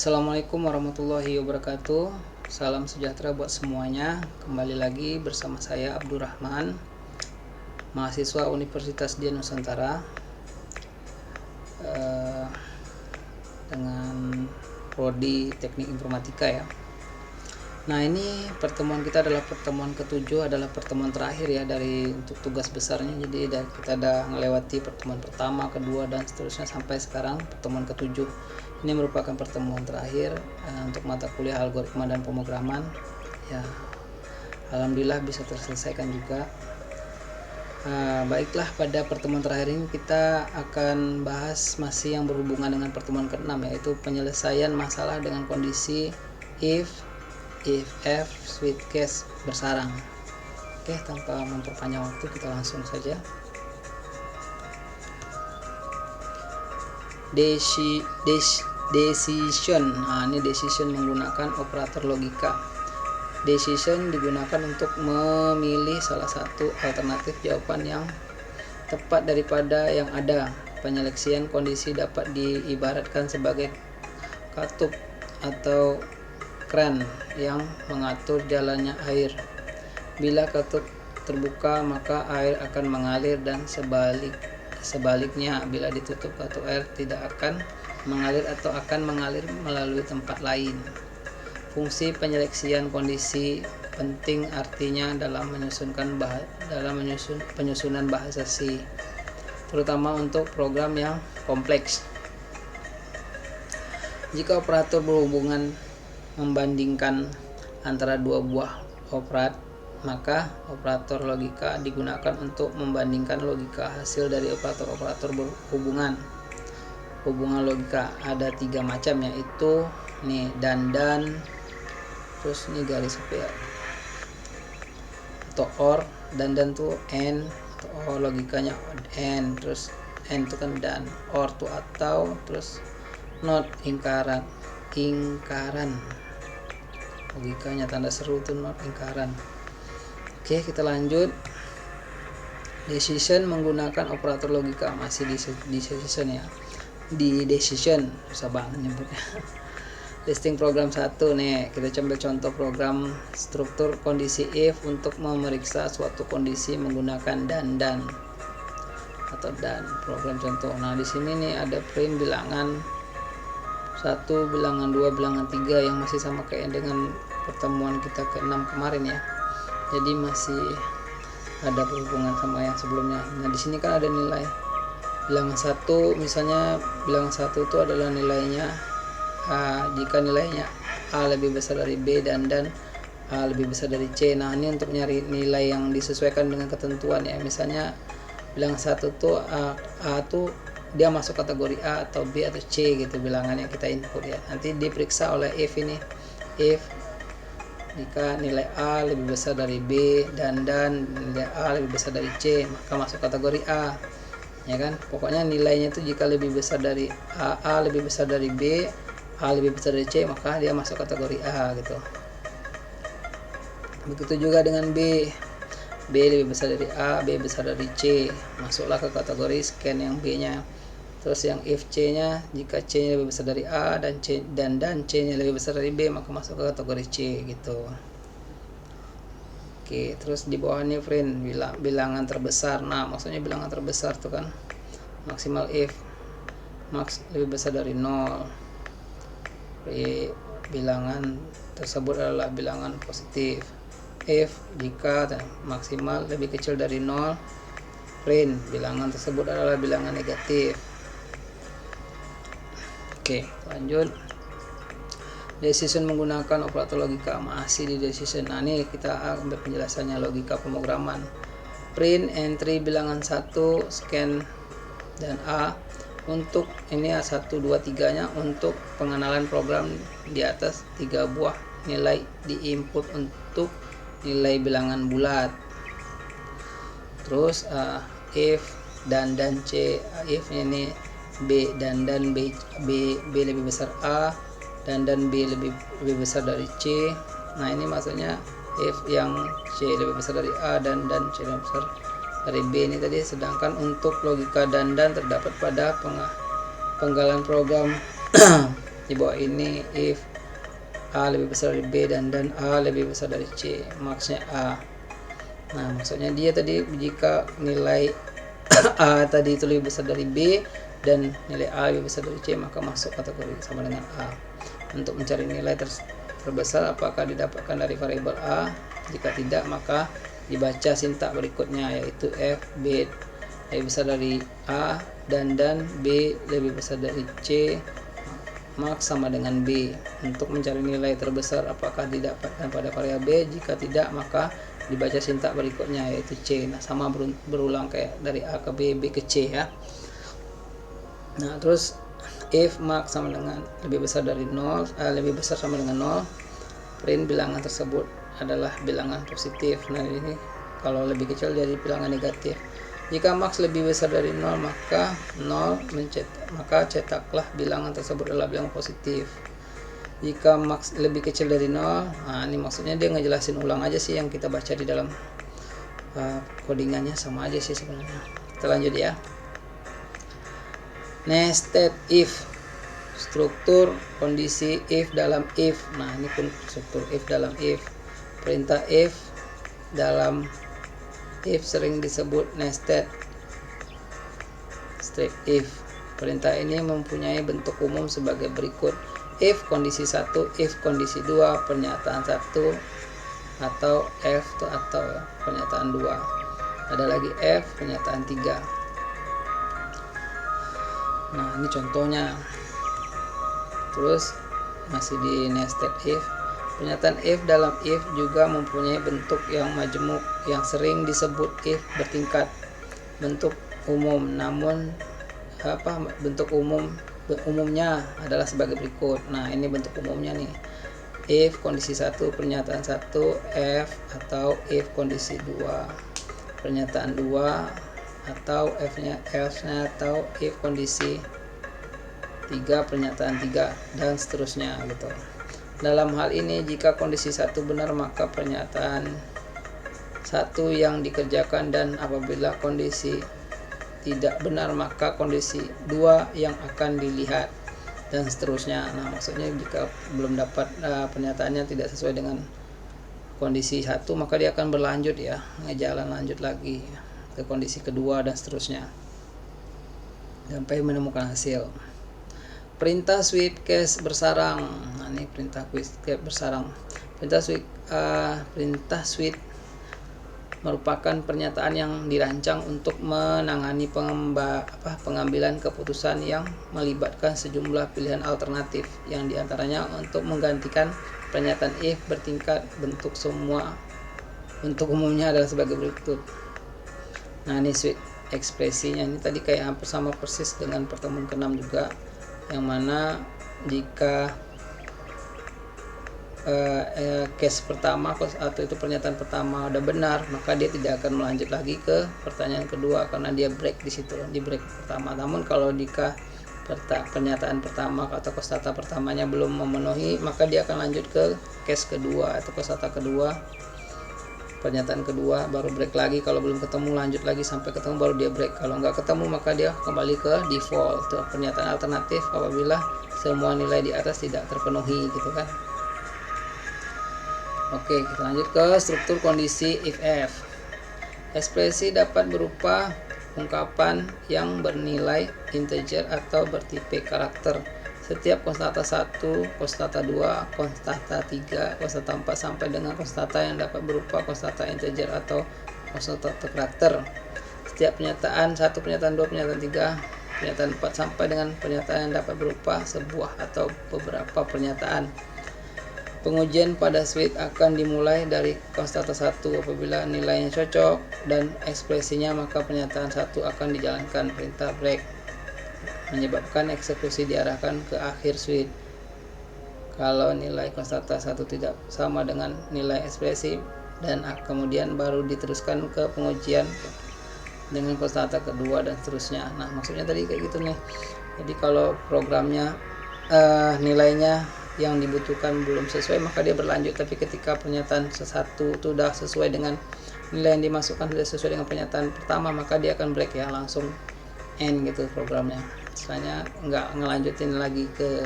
Assalamualaikum warahmatullahi wabarakatuh. Salam sejahtera buat semuanya. Kembali lagi bersama saya Abdurrahman, mahasiswa Universitas Dian Nusantara, dengan prodi Teknik Informatika ya. Nah, ini pertemuan kita adalah pertemuan ke-7, adalah pertemuan terakhir ya dari untuk tugas besarnya. Jadi kita udah melewati pertemuan pertama, kedua, dan seterusnya sampai sekarang pertemuan ke-7. Ini merupakan pertemuan terakhir untuk mata kuliah algoritma dan pemrograman ya. Alhamdulillah bisa terselesaikan juga. Baiklah, pada pertemuan terakhir ini kita akan bahas masih yang berhubungan dengan pertemuan ke-6, yaitu penyelesaian masalah dengan kondisi if F switch case bersarang. Oke, tanpa memperpanjang waktu kita langsung saja. Decision. Ini decision menggunakan operator logika. Decision digunakan untuk memilih salah satu alternatif jawaban yang tepat daripada yang ada. Penyeleksian kondisi dapat diibaratkan sebagai katup atau kran yang mengatur jalannya air. Bila katup terbuka, maka air akan mengalir, dan sebaliknya bila ditutup, katup air tidak akan mengalir atau akan mengalir melalui tempat lain. Fungsi penyeleksian kondisi penting artinya dalam penyusunan bahasa C, terutama untuk program yang kompleks. Jika operator berhubungan membandingkan antara dua buah operat, maka operator logika digunakan untuk membandingkan logika hasil dari operator-operator berhubungan. Hubungan logika ada 3 macam, yaitu nih dan, terus ini garis apa ya, atau or. Dan tuh and, atau logikanya and, terus and itu kan dan, or tuh atau, terus not ingkaran. Logikanya tanda seru tuh not ingkaran. Oke, kita lanjut. Decision menggunakan operator logika, masih di decision ya. Di decision susah banget nyebutnya. Listing program 1 nih, kita coba contoh program struktur kondisi if untuk memeriksa suatu kondisi menggunakan dan atau dan. Program contoh. Nah, di sini nih ada print bilangan 1, bilangan 2, bilangan 3 yang masih sama kayak dengan pertemuan kita ke-6 kemarin ya. Jadi masih ada berhubungan sama yang sebelumnya. Nah, di sini kan ada nilai bilangan 1, misalnya bilangan 1 itu adalah nilainya jika nilainya A lebih besar dari B dan A lebih besar dari C. Nah, ini untuk nyari nilai yang disesuaikan dengan ketentuan ya. Misalnya bilangan 1 tuh A tuh dia masuk kategori A atau B atau C gitu bilangannya kita input ya. Nanti diperiksa oleh if ini. If jika nilai A lebih besar dari B dan nilai A lebih besar dari C, maka masuk kategori A. Ya kan? Pokoknya nilainya itu jika lebih besar dari A lebih besar dari B, A lebih besar dari C, maka dia masuk kategori A gitu. Begitu juga dengan B. B lebih besar dari A, B besar dari C, masuklah ke kategori scan yang B-nya. Terus yang if C-nya, jika C-nya lebih besar dari A dan C-nya lebih besar dari B, maka masuk ke kategori C gitu. Oke, terus di bawah ini print bilangan terbesar. Nah, maksudnya bilangan terbesar tuh kan maksimal if max lebih besar dari 0. Bilangan tersebut adalah bilangan positif. If jika maksimal lebih kecil dari 0, print bilangan tersebut adalah bilangan negatif. Oke, lanjut. Decision menggunakan operator logika, masih di decision. Nah, ini kita ambil penjelasannya logika pemrograman. Print entry bilangan 1 scan dan A untuk ini 1, 2, 3 nya untuk pengenalan program di atas 3 buah nilai diinput untuk nilai bilangan bulat. Terus if dan C, if ini B dan B lebih besar A dan B lebih besar dari C. Nah, ini maksudnya if yang C lebih besar dari A dan C lebih besar dari B ini tadi. Sedangkan untuk logika dan terdapat pada penggalan program di bawah ini if A lebih besar dari B dan A lebih besar dari C, maksnya A. Nah, maksudnya dia tadi jika nilai A tadi itu lebih besar dari B dan nilai A lebih besar dari C, maka masuk kategori sama dengan A. Untuk mencari nilai terbesar apakah didapatkan dari variabel A? Jika tidak, maka dibaca sintak berikutnya, yaitu F B lebih besar dari A dan B lebih besar dari C, max sama dengan B. Untuk mencari nilai terbesar apakah didapatkan pada variabel B? Jika tidak, maka dibaca sintak berikutnya, yaitu C. Nah, sama berulang kayak dari A ke B, B ke C ya. Nah, terus if max sama dengan lebih besar dari 0, lebih besar sama dengan 0, print bilangan tersebut adalah bilangan positif. Nah, ini kalau lebih kecil jadi bilangan negatif. Jika max lebih besar dari 0, maka cetaklah bilangan tersebut adalah bilangan positif. Jika max lebih kecil dari 0, nah ini maksudnya dia ngejelasin ulang aja sih yang kita baca di dalam codingannya, sama aja sih sebenarnya. Kita lanjut ya. Nested if, struktur kondisi if dalam if. Nah, ini pun struktur if dalam if. Perintah if dalam if sering disebut nested strip if. Perintah ini mempunyai bentuk umum sebagai berikut: if kondisi 1, if kondisi 2, pernyataan 1, atau F atau pernyataan 2. Ada lagi F, pernyataan 3. Nah, ini contohnya. Terus masih di nested if. Pernyataan if dalam if juga mempunyai bentuk yang majemuk yang sering disebut if bertingkat. Bentuk umum, namun bentuk umumnya adalah sebagai berikut. Nah, ini bentuk umumnya nih. If kondisi 1, pernyataan 1, F, atau if kondisi 2, pernyataan 2, atau F-nya atau if kondisi 3, pernyataan 3, dan seterusnya gitu. Dalam hal ini, jika kondisi 1 benar, maka pernyataan 1 yang dikerjakan, dan apabila kondisi tidak benar, maka kondisi 2 yang akan dilihat, dan seterusnya. Nah, maksudnya jika belum dapat pernyataannya tidak sesuai dengan kondisi 1, maka dia akan berlanjut ya, ngejalan lanjut lagi ke kondisi kedua dan seterusnya sampai menemukan hasil. Perintah sweep case bersarang. Nah, ini perintah case bersarang. Perintah sweep merupakan pernyataan yang dirancang untuk menangani pengambilan keputusan yang melibatkan sejumlah pilihan alternatif, yang diantaranya untuk menggantikan pernyataan if bertingkat. Bentuk umumnya adalah sebagai berikut. Nah, ini sweep ekspresinya ini tadi kayak hampir sama persis dengan pertemuan ke-6 juga, yang mana jika case pertama atau itu pernyataan pertama udah benar, maka dia tidak akan melanjut lagi ke pertanyaan kedua karena dia break di situ, di break pertama. Namun kalau jika pernyataan pertama atau kosakata pertamanya belum memenuhi, maka dia akan lanjut ke case kedua atau kosakata kedua, pernyataan kedua, baru break lagi. Kalau belum ketemu, lanjut lagi sampai ketemu, baru dia break. Kalau nggak ketemu, maka dia kembali ke default, itu pernyataan alternatif apabila semua nilai di atas tidak terpenuhi gitu kan. Oke, kita lanjut ke struktur kondisi if-f. Ekspresi dapat berupa ungkapan yang bernilai integer atau bertipe karakter. Setiap konstanta 1, konstanta 2, konstanta 3, konstanta 4 sampai dengan konstanta yang dapat berupa konstanta integer atau konstanta karakter. Setiap pernyataan 1, pernyataan 2, pernyataan 3, pernyataan 4 sampai dengan pernyataan yang dapat berupa sebuah atau beberapa pernyataan. Pengujian pada sweep akan dimulai dari konstanta 1. Apabila nilainya cocok dan ekspresinya, maka pernyataan 1 akan dijalankan. Perintah break menyebabkan eksekusi diarahkan ke akhir sweep. Kalau nilai konstanta 1 tidak sama dengan nilai ekspresi, dan kemudian baru diteruskan ke pengujian dengan konstanta kedua dan seterusnya. Nah, maksudnya tadi kayak gitu nih. Jadi kalau programnya nilainya yang dibutuhkan belum sesuai, maka dia berlanjut. Tapi ketika pernyataan satu sudah sesuai dengan nilai yang dimasukkan, sudah sesuai dengan pernyataan pertama, maka dia akan break ya, langsung end gitu programnya. Misalnya nggak ngelanjutin lagi ke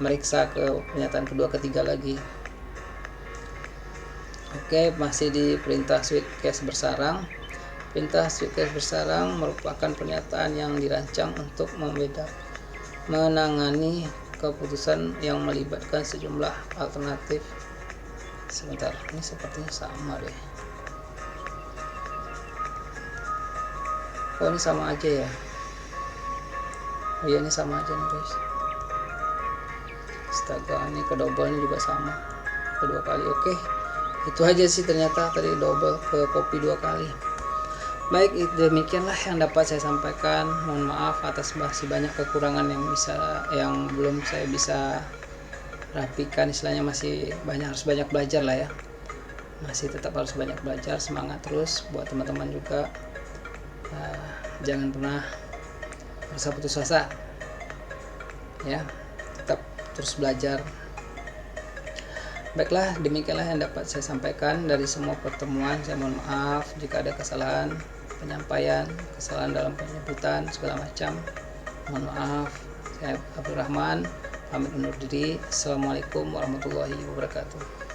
meriksa ke pernyataan kedua ketiga lagi. Oke, masih di perintah switch case bersarang. Perintah switch case bersarang merupakan pernyataan yang dirancang untuk menangani keputusan yang melibatkan sejumlah alternatif. Sebentar, ini sepertinya sama deh. Oh, ini sama aja ya. Oh iya, ini sama aja nih guys. Astaga, ini ke double ini juga sama, kedua kali. Oke, itu aja sih, ternyata tadi double ke copy 2 kali. Baik, demikianlah yang dapat saya sampaikan. Mohon maaf atas masih banyak kekurangan yang belum saya bisa rapikan, istilahnya masih harus banyak belajar lah ya. Masih tetap harus banyak belajar, semangat terus buat teman-teman juga. Jangan pernah merasa putus asa ya, tetap terus belajar. Baiklah, demikianlah yang dapat saya sampaikan dari semua pertemuan. Saya mohon maaf jika ada kesalahan penyampaian, kesalahan dalam penyebutan segala macam. Mohon maaf. Saya Abdul Rahman pamit undur diri. Assalamualaikum warahmatullahi wabarakatuh.